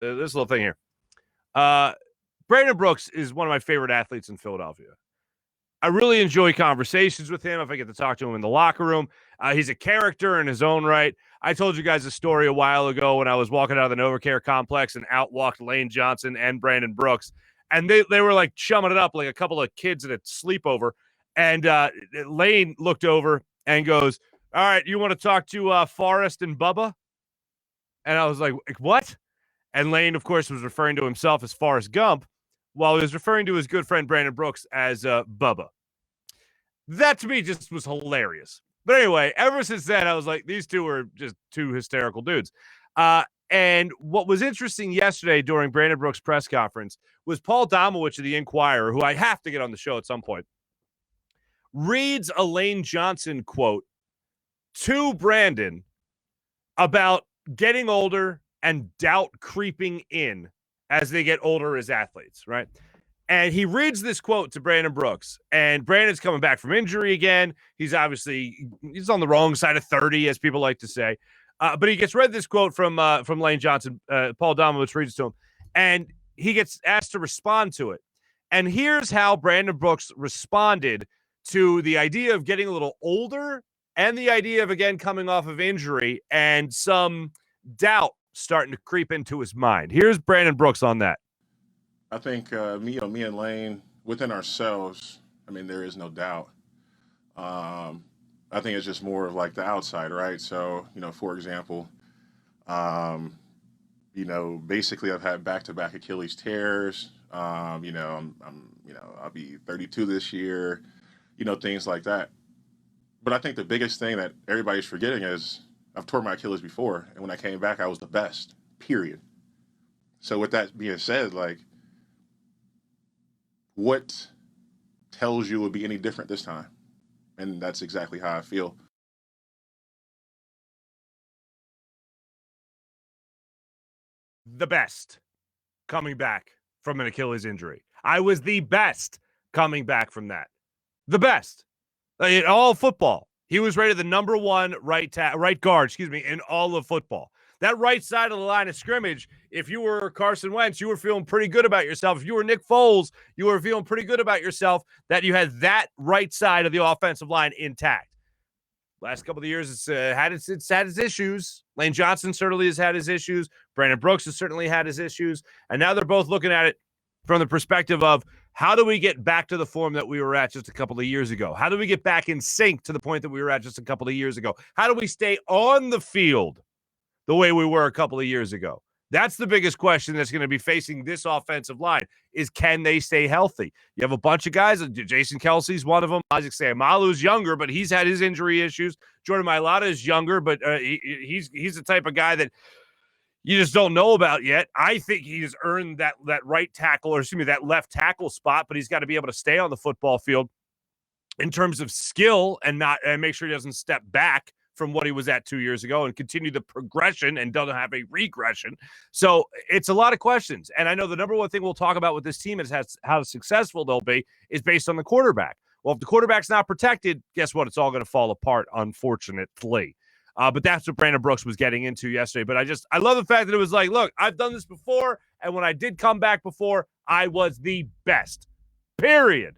this little thing here. Brandon Brooks is one of my favorite athletes in Philadelphia. I really enjoy conversations with him if I get to talk to him in the locker room. He's a character in his own right. I told you guys a story a while ago when I was walking out of the NovaCare complex and out walked Lane Johnson and Brandon Brooks. And they were like chumming it up like a couple of kids at a sleepover. And Lane looked over and goes, all right, you want to talk to Forrest and Bubba? And I was like, what? And Lane, of course, was referring to himself as Forrest Gump, while he was referring to his good friend Brandon Brooks as Bubba. That to me just was hilarious. But anyway, ever since then, I was like, these two are just two hysterical dudes. And what was interesting yesterday during Brandon Brooks' press conference was Paul Domowitch of the Inquirer, who I have to get on the show at some point, reads a Lane Johnson quote to Brandon about getting older and doubt creeping in as they get older as athletes, right? And he reads this quote to Brandon Brooks, and Brandon's coming back from injury again. He's on the wrong side of 30, as people like to say. But he gets read this quote from Lane Johnson. Paul Domowitch reads to him, and he gets asked to respond to it. And here's how Brandon Brooks responded to the idea of getting a little older and the idea of, again, coming off of injury and some doubt starting to creep into his mind. Here's Brandon Brooks on that. I think me and Lane, within ourselves, I mean, there is no doubt. I think it's just more of like the outside, right? So, for example, basically I've had back-to-back Achilles tears. I'll be 32 this year, things like that. But I think the biggest thing that everybody's forgetting is I've torn my Achilles before, and when I came back, I was the best, period. So with that being said, like, what tells you it would be any different this time? And that's exactly how I feel. The best coming back from an Achilles injury. I was the best coming back from that. The best. In all football. He was rated the number one right guard, in all of football. That right side of the line of scrimmage, if you were Carson Wentz, you were feeling pretty good about yourself. If you were Nick Foles, you were feeling pretty good about yourself that you had that right side of the offensive line intact. Last couple of years, it's had its issues. Lane Johnson certainly has had his issues. Brandon Brooks has certainly had his issues. And now they're both looking at it from the perspective of, how do we get back to the form that we were at just a couple of years ago? How do we get back in sync to the point that we were at just a couple of years ago? How do we stay on the field the way we were a couple of years ago? That's the biggest question that's going to be facing this offensive line is, can they stay healthy? You have a bunch of guys. Jason Kelsey's one of them. Isaac Seumalo's younger, but he's had his injury issues. Jordan Mailata is younger, but he's the type of guy that you just don't know about yet. I think he's earned that right tackle, that left tackle spot, but he's got to be able to stay on the football field in terms of skill and make sure he doesn't step back from what he was at 2 years ago and continue the progression and doesn't have a regression. So it's a lot of questions. And I know the number one thing we'll talk about with this team is how successful they'll be is based on the quarterback. Well, if the quarterback's not protected, guess what? It's all going to fall apart, unfortunately. But that's what Brandon Brooks was getting into yesterday. But I love the fact that it was like, look, I've done this before. And when I did come back before, I was the best, period.